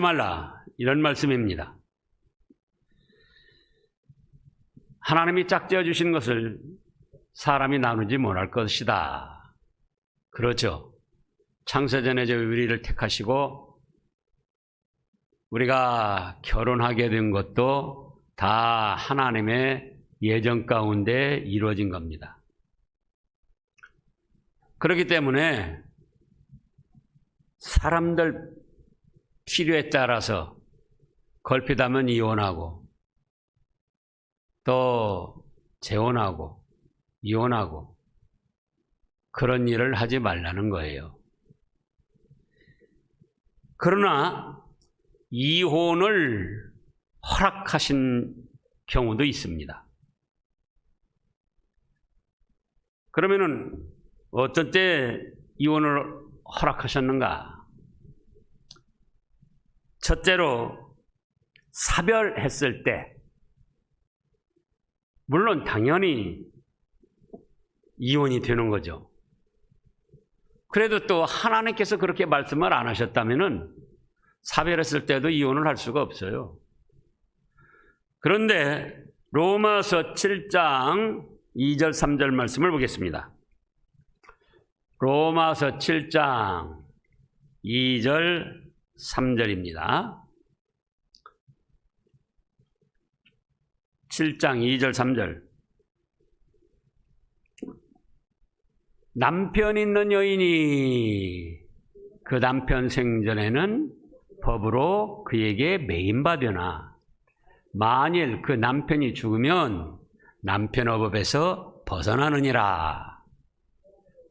말라 이런 말씀입니다. 하나님이 짝지어 주신 것을 사람이 나누지 못할 것이다. 그렇죠. 창세전에 우리를 택하시고 우리가 결혼하게 된 것도 다 하나님의 예정 가운데 이루어진 겁니다. 그렇기 때문에 사람들 필요에 따라서 걸핏하면 이혼하고 또 재혼하고 이혼하고 그런 일을 하지 말라는 거예요. 그러나 이혼을 허락하신 경우도 있습니다. 그러면은 어떤 때 이혼을 허락하셨는가? 첫째로 사별했을 때, 물론 당연히 이혼이 되는 거죠. 그래도 또 하나님께서 그렇게 말씀을 안 하셨다면은 사별했을 때도 이혼을 할 수가 없어요. 그런데 로마서 7장 2절 3절 말씀을 보겠습니다. 로마서 7장 2절 3절입니다. 7장 2절 3절. 남편 있는 여인이 그 남편 생전에는 법으로 그에게 매임받으나 만일 그 남편이 죽으면 남편의 법에서 벗어나느니라.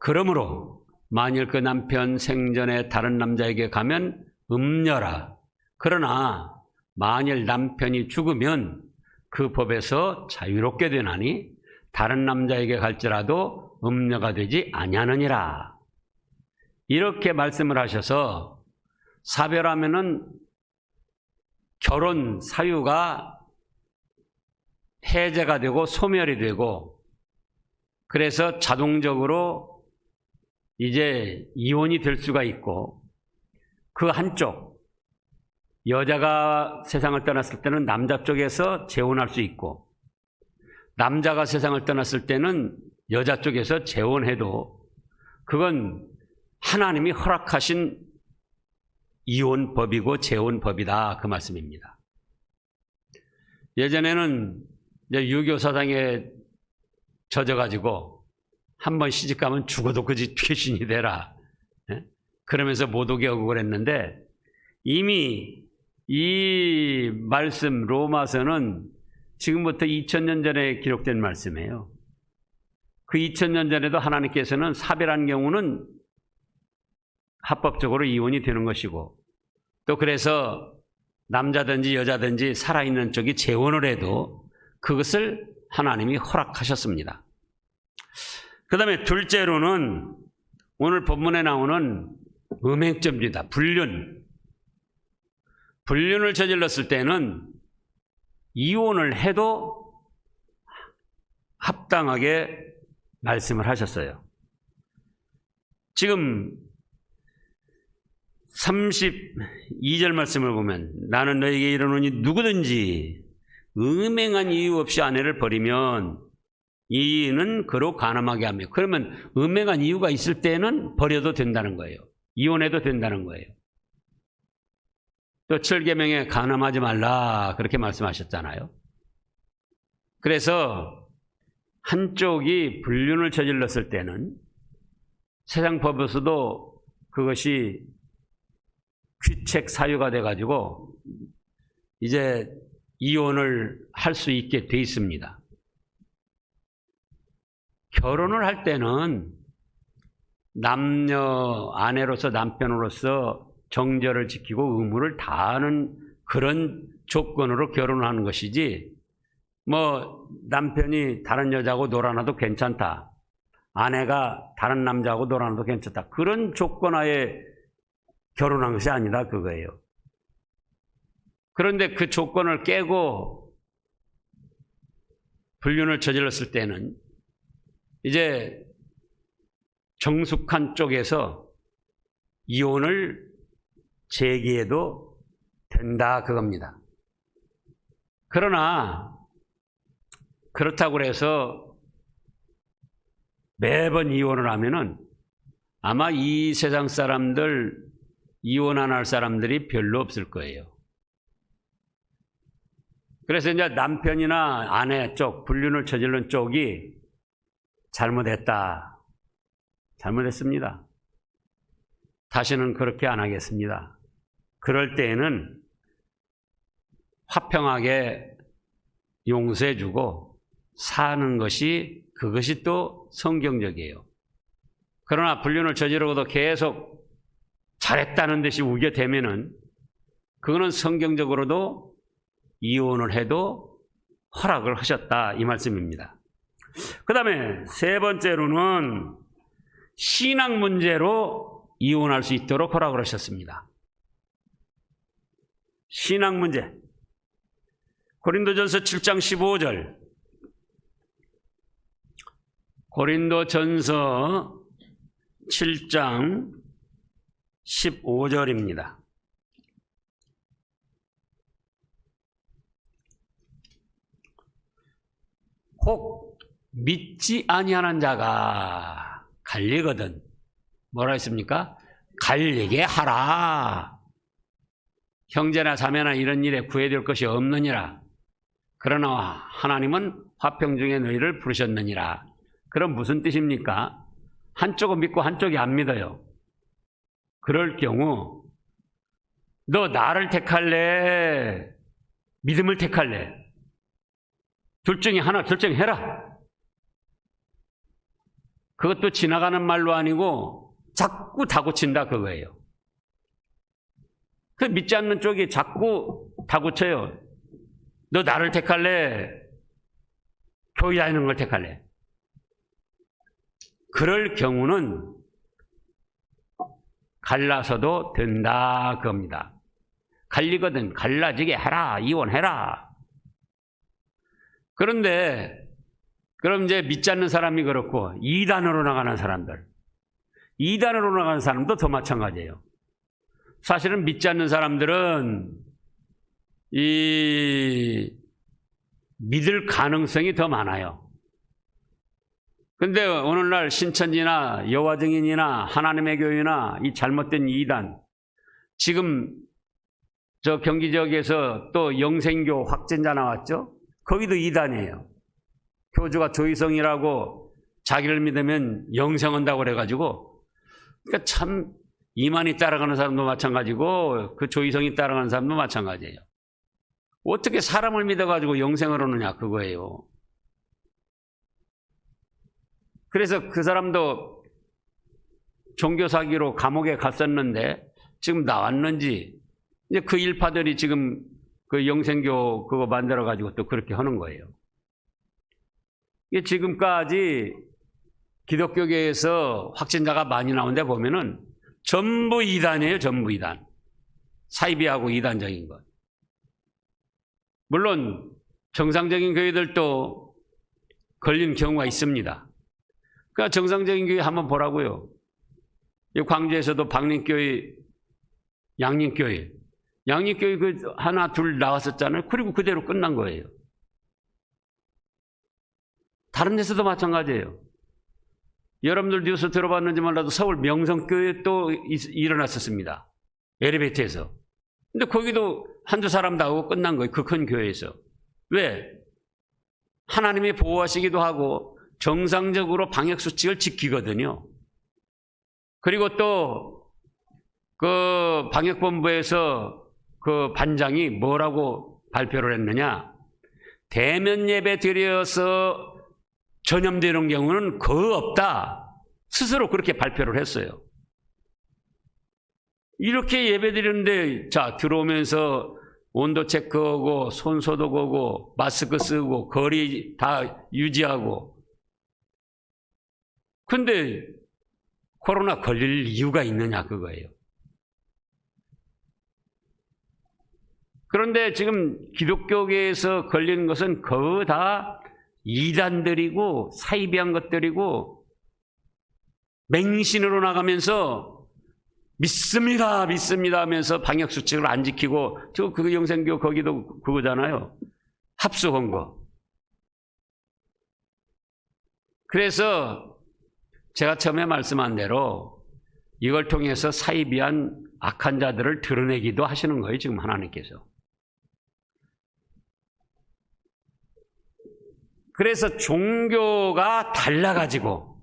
그러므로 만일 그 남편 생전에 다른 남자에게 가면 음녀라. 그러나 만일 남편이 죽으면 그 법에서 자유롭게 되나니 다른 남자에게 갈지라도 음녀가 되지 아니하느니라. 이렇게 말씀을 하셔서 사별하면은 결혼 사유가 해제가 되고 소멸이 되고 그래서 자동적으로 이제 이혼이 될 수가 있고 그 한쪽 여자가 세상을 떠났을 때는 남자 쪽에서 재혼할 수 있고 남자가 세상을 떠났을 때는 여자 쪽에서 재혼해도 그건 하나님이 허락하신 이혼법이고 재혼법이다 그 말씀입니다. 예전에는 유교 사상에 젖어가지고 한번 시집가면 죽어도 그 집 귀신이 되라 그러면서 못 오게 하고 그랬는데 이미 이 말씀 로마서는 지금부터 2000년 전에 기록된 말씀이에요. 그 2000년 전에도 하나님께서는 사별한 경우는 합법적으로 이혼이 되는 것이고 또 그래서 남자든지 여자든지 살아있는 쪽이 재혼을 해도 그것을 하나님이 허락하셨습니다. 그 다음에 둘째로는 오늘 본문에 나오는 음행점입니다. 불륜을 저질렀을 때는 이혼을 해도 합당하게 말씀을 하셨어요. 지금 32절 말씀을 보면 나는 너에게 이르노니 누구든지 음행한 이유 없이 아내를 버리면 이는 그로 간음하게 하며 그러면 음행한 이유가 있을 때는 버려도 된다는 거예요. 이혼해도 된다는 거예요. 또 7계명에 간음하지 말라 그렇게 말씀하셨잖아요. 그래서 한쪽이 불륜을 저질렀을 때는 세상 법에서도 그것이 귀책 사유가 돼가지고 이제 이혼을 할 수 있게 돼 있습니다. 결혼을 할 때는 남녀 아내로서 남편으로서 정절을 지키고 의무를 다하는 그런 조건으로 결혼하는 것이지 뭐 남편이 다른 여자하고 놀아나도 괜찮다. 아내가 다른 남자하고 놀아나도 괜찮다. 그런 조건하에 결혼한 것이 아니다 그거예요. 그런데 그 조건을 깨고 불륜을 저질렀을 때는 이제 정숙한 쪽에서 이혼을 제기해도 된다 그겁니다. 그러나 그렇다고 해서 매번 이혼을 하면은 아마 이 세상 사람들 이혼 안 할 사람들이 별로 없을 거예요. 그래서 이제 남편이나 아내 쪽, 불륜을 저지른 쪽이 잘못했다. 잘못했습니다. 다시는 그렇게 안 하겠습니다. 그럴 때에는 화평하게 용서해주고 사는 것이 그것이 또 성경적이에요. 그러나 불륜을 저지르고도 계속 잘했다는 듯이 우겨대면은 그거는 성경적으로도 이혼을 해도 허락을 하셨다 이 말씀입니다. 그 다음에 세 번째로는 신앙 문제로 이혼할 수 있도록 허락을 하셨습니다. 신앙 문제. 고린도전서 7장 15절. 고린도전서 7장 15절입니다. 혹 믿지 아니하는 자가 갈리거든 뭐라 했습니까? 갈리게 하라. 형제나 자매나 이런 일에 구애될 것이 없느니라. 그러나 하나님은 화평 중에 너희를 부르셨느니라. 그럼 무슨 뜻입니까? 한쪽은 믿고 한쪽이 안 믿어요. 그럴 경우 너 나를 택할래? 믿음을 택할래? 둘 중에 하나 결정해라. 그것도 지나가는 말로 아니고 자꾸 다고친다 그거예요. 그 믿지 않는 쪽이 자꾸 다고쳐요. 너 나를 택할래? 교회 다니는 걸 택할래? 그럴 경우는 갈라서도 된다 그겁니다. 갈리거든 갈라지게 해라. 이혼해라. 그런데 그럼 이제 믿지 않는 사람이 그렇고 이단으로 나가는 사람들, 이단으로 나가는 사람도 더 마찬가지예요. 사실은 믿지 않는 사람들은 이 믿을 가능성이 더 많아요. 근데 오늘날 신천지나 여호와 증인이나 하나님의 교회나 이 잘못된 이단, 지금 저 경기 지역에서 또 영생교 확진자 나왔죠? 거기도 이단이에요. 교주가 조희성이라고 자기를 믿으면 영생한다고 그래가지고, 그러니까 참 이만희 따라가는 사람도 마찬가지고 그 조희성이 따라가는 사람도 마찬가지예요. 어떻게 사람을 믿어가지고 영생을 하느냐 그거예요. 그래서 그 사람도 종교 사기로 감옥에 갔었는데 지금 나왔는지 이제 그 일파들이 지금 그 영생교 그거 만들어 가지고 또 그렇게 하는 거예요. 이게 지금까지 기독교계에서 확진자가 많이 나오는데 보면은 전부 이단이에요. 전부 이단. 사이비하고 이단적인 것. 물론 정상적인 교회들도 걸린 경우가 있습니다. 그러니까 정상적인 교회 한번 보라고요. 이 광주에서도 박림교회, 양림교회 그 하나 둘 나왔었잖아요. 그리고 그대로 끝난 거예요. 다른 데서도 마찬가지예요. 여러분들 뉴스 들어봤는지 몰라도 서울 명성교회 또 일어났었습니다. 엘리베이터에서. 근데 거기도 한두 사람 나오고 끝난 거예요. 그 큰 교회에서. 왜? 하나님이 보호하시기도 하고 정상적으로 방역수칙을 지키거든요. 그리고 또 그 방역본부에서 그 반장이 뭐라고 발표를 했느냐? 대면 예배 드려서 전염되는 경우는 거의 없다. 스스로 그렇게 발표를 했어요. 이렇게 예배 드리는데 자 들어오면서 온도 체크하고 손 소독하고 마스크 쓰고 거리 다 유지하고 근데 코로나 걸릴 이유가 있느냐 그거예요. 그런데 지금 기독교계에서 걸리는 것은 거의 다 이단들이고 사이비한 것들이고 맹신으로 나가면서 믿습니다, 믿습니다 하면서 방역수칙을 안 지키고, 그 영생교 거기도 그거잖아요. 합숙한 거. 그래서 제가 처음에 말씀한 대로 이걸 통해서 사이비한 악한 자들을 드러내기도 하시는 거예요, 지금 하나님께서. 그래서 종교가 달라가지고,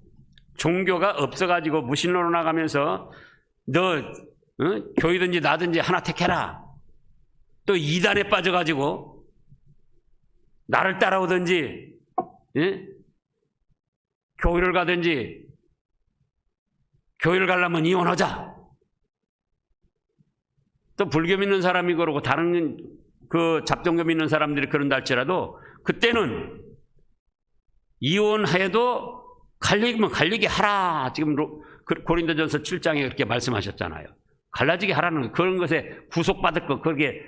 종교가 없어가지고 무신론으로 나가면서 너 교회든지 나든지 하나 택해라. 또 이단에 빠져가지고 나를 따라오든지 교회를 가든지, 교회를 가려면 이혼하자. 또 불교 믿는 사람이 그러고 다른 그 잡종교 믿는 사람들이 그런다 할지라도 그때는 이혼해도 갈리면 갈리게 하라. 지금 고린도전서 7장에 그렇게 말씀하셨잖아요. 갈라지게 하라는 그런 것에 구속받을 것 그게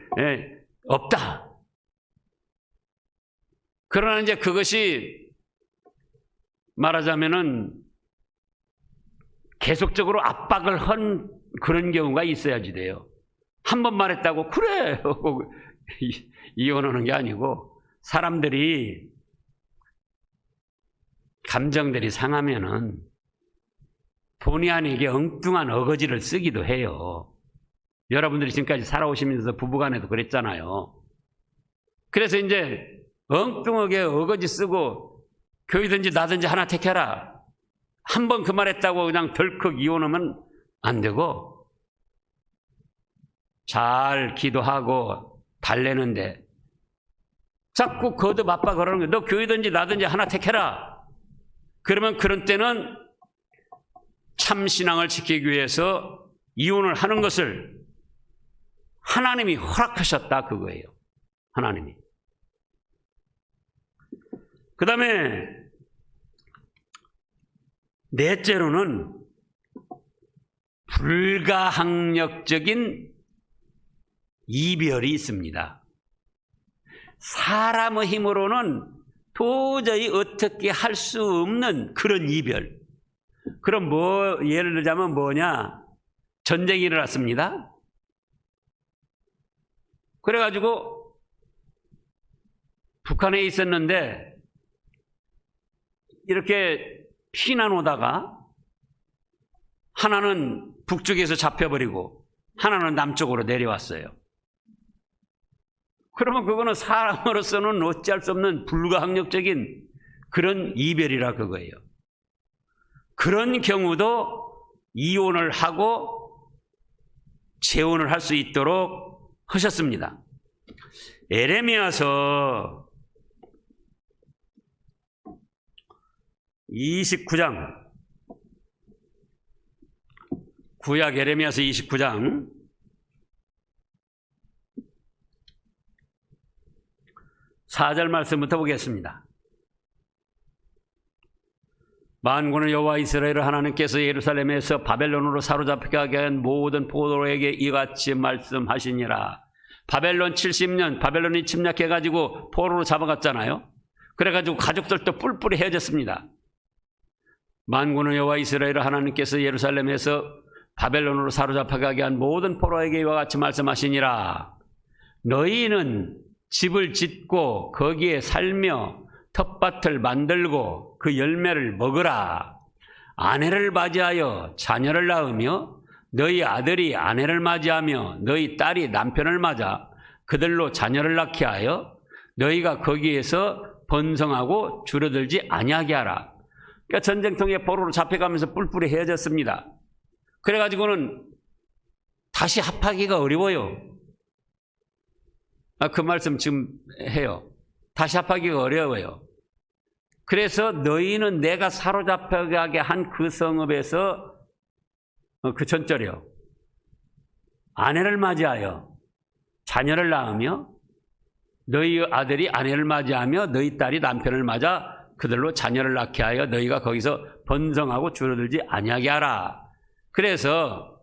없다. 그러나 이제 그것이 말하자면은 계속적으로 압박을 한 그런 경우가 있어야지 돼요. 한 번 말했다고 그래 이혼하는 게 아니고, 사람들이 감정들이 상하면은 본의 아니게 엉뚱한 어거지를 쓰기도 해요. 여러분들이 지금까지 살아오시면서 부부간에도 그랬잖아요. 그래서 이제 엉뚱하게 어거지 쓰고 교회든지 나든지 하나 택해라. 한 번 그 말했다고 그냥 덜컥 이혼하면 안 되고, 잘 기도하고 달래는데 자꾸 거듭 압박 그러는 거야. 너 교회든지 나든지 하나 택해라. 그러면 그런 때는 참 신앙을 지키기 위해서 이혼을 하는 것을 하나님이 허락하셨다 그거예요. 하나님이. 그 다음에 넷째로는 불가항력적인 이별이 있습니다. 사람의 힘으로는 도저히 어떻게 할 수 없는 그런 이별. 그럼 예를 들자면 뭐냐? 전쟁이 일어났습니다. 그래가지고 북한에 있었는데 이렇게 피난 오다가 하나는 북쪽에서 잡혀버리고 하나는 남쪽으로 내려왔어요. 그러면 그거는 사람으로서는 어찌할 수 없는 불가항력적인 그런 이별이라 그거예요. 그런 경우도 이혼을 하고 재혼을 할 수 있도록 하셨습니다. 에레미야서 29장, 구약 에레미야서 29장 4절 말씀부터 보겠습니다. 만군의 여호와 이스라엘 하나님께서 예루살렘에서 바벨론으로 사로잡히게 하게 한 모든 포로에게 이같이 말씀하시니라. 바벨론 70년 바벨론이 침략해가지고 포로로 잡아갔잖아요. 그래가지고 가족들도 뿔뿔이 헤어졌습니다. 만군의 여호와 이스라엘 하나님께서 예루살렘에서 바벨론으로 사로잡혀가게 한 모든 포로에게 이와 같이 말씀하시니라. 너희는 집을 짓고 거기에 살며 텃밭을 만들고 그 열매를 먹으라. 아내를 맞이하여 자녀를 낳으며 너희 아들이 아내를 맞이하며 너희 딸이 남편을 맞아 그들로 자녀를 낳게 하여 너희가 거기에서 번성하고 줄어들지 아니하게 하라. 그러니까 전쟁통에 포로로 잡혀가면서 뿔뿔이 헤어졌습니다. 그래가지고는 다시 합하기가 어려워요. 그 말씀 지금 해요. 다시 합하기가 어려워요. 그래서 너희는 내가 사로잡혀가게 한 그 성읍에서 그 전절이요. 아내를 맞이하여 자녀를 낳으며 너희 아들이 아내를 맞이하며 너희 딸이 남편을 맞아 그들로 자녀를 낳게 하여 너희가 거기서 번성하고 줄어들지 아니하게 하라. 그래서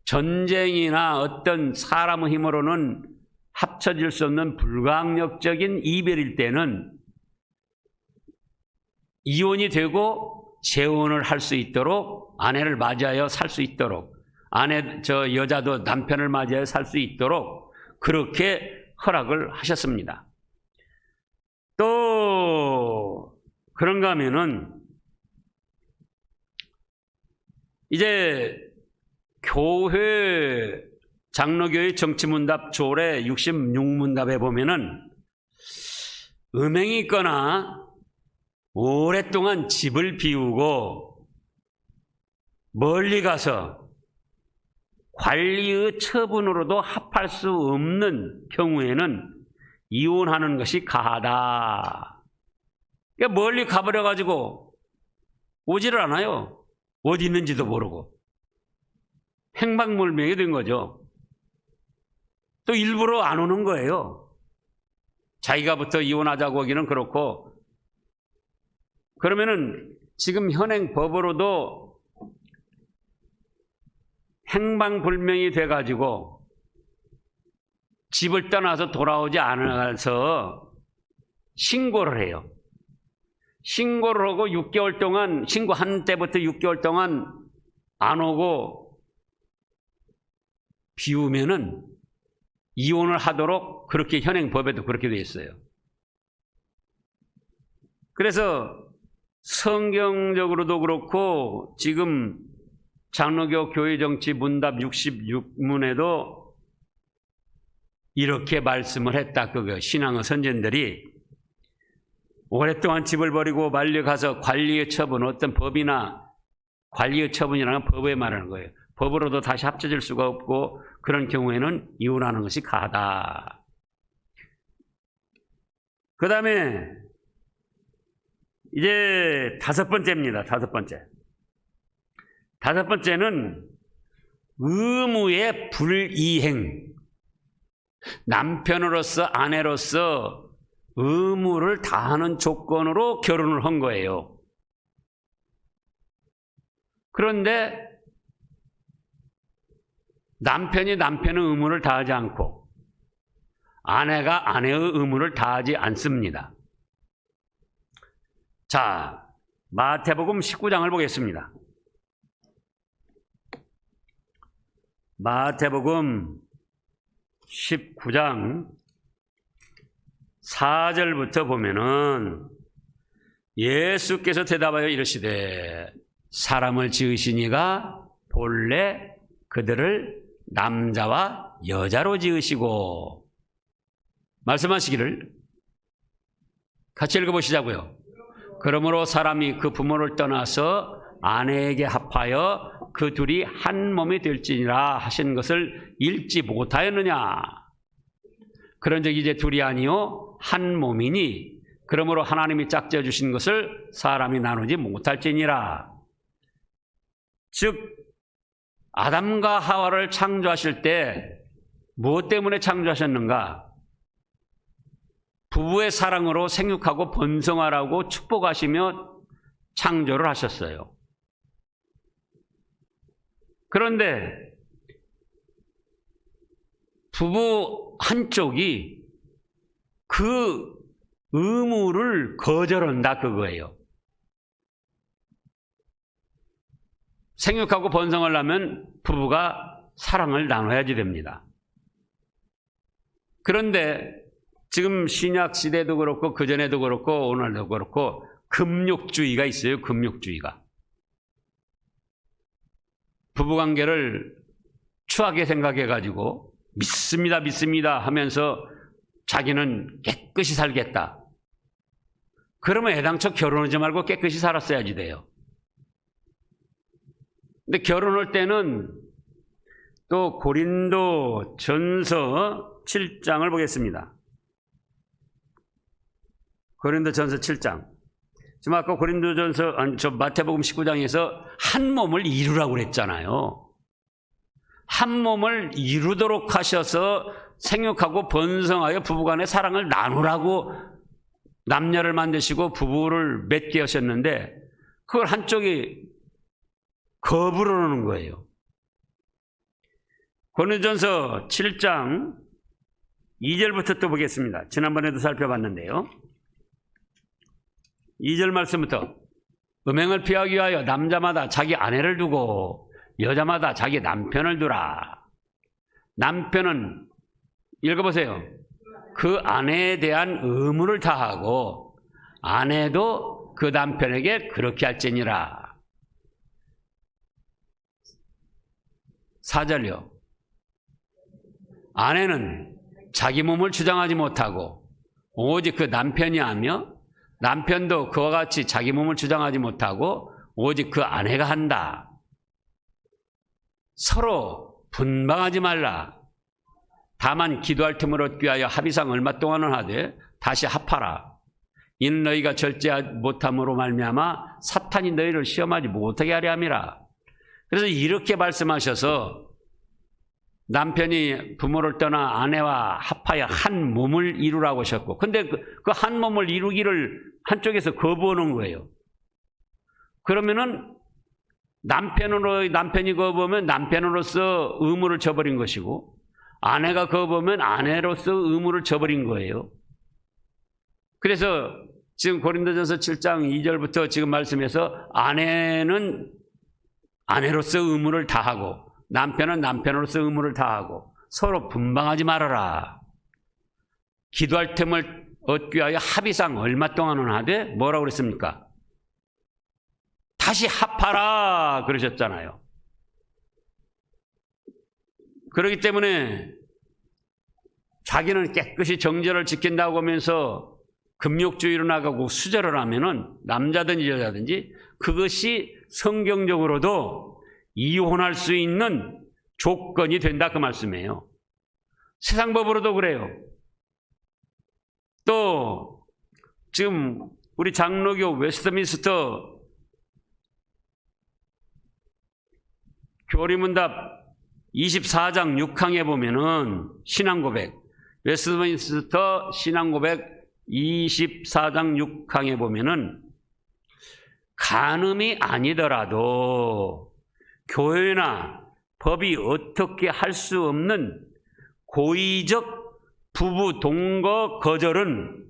전쟁이나 어떤 사람의 힘으로는 합쳐질 수 없는 불가항력적인 이별일 때는 이혼이 되고 재혼을 할 수 있도록, 아내를 맞이하여 살 수 있도록, 여자도 남편을 맞이해 살 수 있도록 그렇게 허락을 하셨습니다. 또 그런가 하면은 이제 교회 장로교회 정치문답 조례 66문답에 보면은 음행이 있거나 오랫동안 집을 비우고 멀리 가서 관리의 처분으로도 합할 수 없는 경우에는 이혼하는 것이 가하다. 그러니까 멀리 가버려가지고 오지를 않아요. 어디 있는지도 모르고. 행방불명이 된 거죠. 또 일부러 안 오는 거예요. 자기가부터 이혼하자고 하기는 그렇고. 그러면은 지금 현행 법으로도 행방불명이 돼가지고 집을 떠나서 돌아오지 않아서 신고를 해요. 신고를 하고 6개월 동안, 신고한 때부터 6개월 동안 안 오고 비우면은 이혼을 하도록 그렇게 현행 법에도 그렇게 되어 있어요. 그래서 성경적으로도 그렇고 지금 장로교 교회정치 문답 66문에도 이렇게 말씀을 했다. 그거 신앙의 선전들이 오랫동안 집을 버리고 말려 가서 관리의 처분, 어떤 법이나 관리의 처분이라는 법에 말하는 거예요. 법으로도 다시 합쳐질 수가 없고 그런 경우에는 이혼하는 것이 가하다. 그 다음에 이제 다섯 번째입니다. 다섯 번째는 의무의 불이행. 남편으로서 아내로서 의무를 다하는 조건으로 결혼을 한 거예요. 그런데 남편이 남편의 의무를 다하지 않고 아내가 아내의 의무를 다하지 않습니다. 자, 마태복음 19장을 보겠습니다. 마태복음 19장 4절부터 보면은 예수께서 대답하여 이르시되 사람을 지으시니가 본래 그들을 남자와 여자로 지으시고 말씀하시기를 같이 읽어보시자고요. 그러므로 사람이 그 부모를 떠나서 아내에게 합하여 그 둘이 한 몸이 될지니라 하신 것을 읽지 못하였느냐. 그런즉 이제 둘이 아니요 한 몸이니 그러므로 하나님이 짝지어 주신 것을 사람이 나누지 못할지니라. 즉 아담과 하와를 창조하실 때 무엇 때문에 창조하셨는가? 부부의 사랑으로 생육하고 번성하라고 축복하시며 창조를 하셨어요. 그런데 부부 한쪽이 그 의무를 거절한다 그거예요. 생육하고 번성을 하면 부부가 사랑을 나눠야지 됩니다. 그런데 지금 신약 시대도 그렇고 그전에도 그렇고 오늘도 그렇고 금욕주의가 있어요. 금욕주의가. 부부관계를 추하게 생각해가지고 믿습니다 하면서 자기는 깨끗이 살겠다. 그러면 애당초 결혼하지 말고 깨끗이 살았어야지 돼요. 근데 결혼할 때는 또 고린도 전서 7장을 보겠습니다. 고린도 전서 7장. 지금 아까 마태복음 19장에서 한 몸을 이루라고 그랬잖아요. 한 몸을 이루도록 하셔서 생육하고 번성하여 부부간의 사랑을 나누라고 남녀를 만드시고 부부를 맺게 하셨는데 그걸 한쪽이 거부를 하는 거예요. 고린도전서 7장 2절부터 또 보겠습니다. 지난번에도 살펴봤는데요. 2절 말씀부터 음행을 피하기 위하여 남자마다 자기 아내를 두고 여자마다 자기 남편을 두라. 남편은 읽어보세요. 그 아내에 대한 의무를 다하고 아내도 그 남편에게 그렇게 할지니라. 4절요. 아내는 자기 몸을 주장하지 못하고 오직 그 남편이 하며 남편도 그와 같이 자기 몸을 주장하지 못하고 오직 그 아내가 한다. 서로 분방하지 말라. 다만 기도할 틈을 얻기 위하여 합의상 얼마 동안은 하되 다시 합하라. 이는 너희가 절제하지 못함으로 말미암아 사탄이 너희를 시험하지 못하게 하려 함이라. 그래서 이렇게 말씀하셔서 남편이 부모를 떠나 아내와 합하여 한 몸을 이루라고 하셨고, 근데 그 한 몸을 이루기를 한쪽에서 거부하는 거예요. 그러면은 남편이 거부하면 남편으로서 의무를 저버린 것이고, 아내가 거부하면 아내로서 의무를 저버린 거예요. 그래서 지금 고린도전서 7장 2절부터 지금 말씀해서 아내는 아내로서 의무를 다하고 남편은 남편으로서 의무를 다하고 서로 분방하지 말아라. 기도할 틈을 얻기 위하여 합의상 얼마 동안은 하되 뭐라고 그랬습니까? 다시 합하라 그러셨잖아요. 그렇기 때문에 자기는 깨끗이 정절을 지킨다고 하면서 금욕주의로 나가고 수절을 하면은 남자든지 여자든지 그것이 성경적으로도 이혼할 수 있는 조건이 된다 그 말씀이에요. 세상 법으로도 그래요. 또 지금 우리 장로교 웨스트민스터 교리문답 24장 6항에 보면은 신앙고백, 웨스트민스터 신앙고백 24장 6항에 보면은 간음이 아니더라도 교회나 법이 어떻게 할 수 없는 고의적 부부 동거 거절은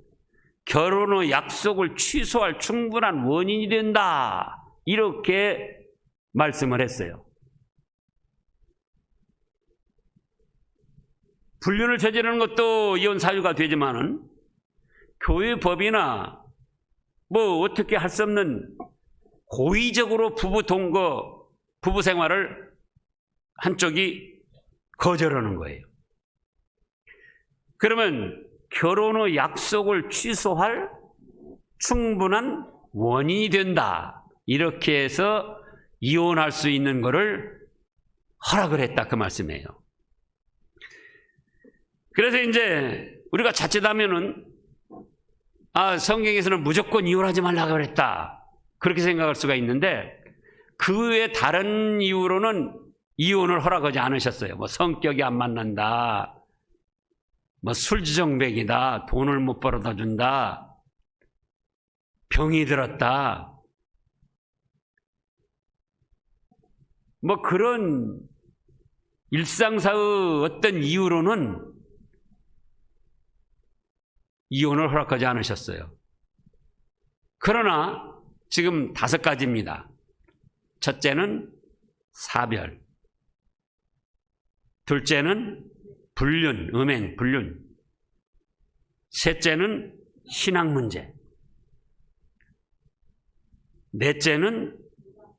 결혼 후 약속을 취소할 충분한 원인이 된다. 이렇게 말씀을 했어요. 불륜을 저지르는 것도 이혼 사유가 되지만은 교회 법이나 뭐 어떻게 할 수 없는 고의적으로 부부 동거, 부부 생활을 한쪽이 거절하는 거예요. 그러면 결혼 후 약속을 취소할 충분한 원인이 된다. 이렇게 해서 이혼할 수 있는 것을 허락을 했다 그 말씀이에요. 그래서 이제 우리가 자칫하면은 성경에서는 무조건 이혼하지 말라고 그랬다. 그렇게 생각할 수가 있는데 그 외에 다른 이유로는 이혼을 허락하지 않으셨어요. 뭐 성격이 안 맞는다. 뭐 술지정백이다. 돈을 못 벌어다 준다. 병이 들었다. 뭐 그런 일상사의 어떤 이유로는 이혼을 허락하지 않으셨어요. 그러나 지금 5가지입니다. 첫째는 사별. 둘째는 불륜, 음행, 불륜. 셋째는 신앙 문제. 넷째는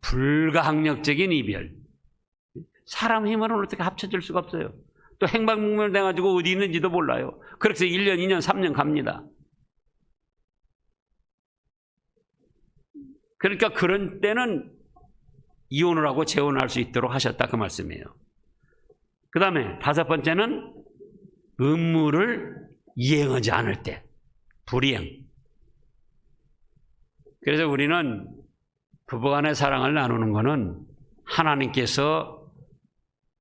불가항력적인 이별. 사람 힘으로는 어떻게 합쳐질 수가 없어요. 또 행방불명 돼가지고 어디 있는지도 몰라요. 그래서 1년, 2년, 3년 갑니다. 그러니까 그런 때는 이혼을 하고 재혼할 수 있도록 하셨다 그 말씀이에요. 그 다음에 5번째는 의무를 이행하지 않을 때, 불이행. 그래서 우리는 부부간의 사랑을 나누는 것은 하나님께서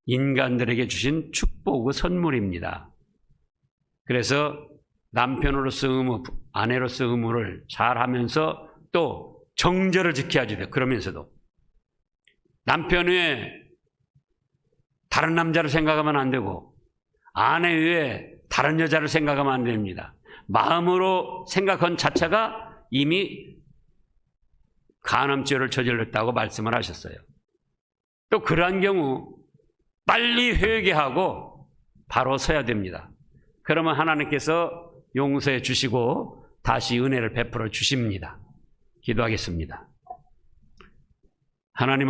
인간들에게 주신 축복의 선물입니다. 그래서 남편으로서 의무, 아내로서 의무를 잘 하면서 또 정절을 지켜야지 돼요. 그러면서도 남편 외에 다른 남자를 생각하면 안 되고 아내 외에 다른 여자를 생각하면 안 됩니다. 마음으로 생각한 자체가 이미 간음죄를 저질렀다고 말씀을 하셨어요. 또 그러한 경우 빨리 회개하고 바로 서야 됩니다. 그러면 하나님께서 용서해 주시고 다시 은혜를 베풀어 주십니다. 기도하겠습니다. 하나님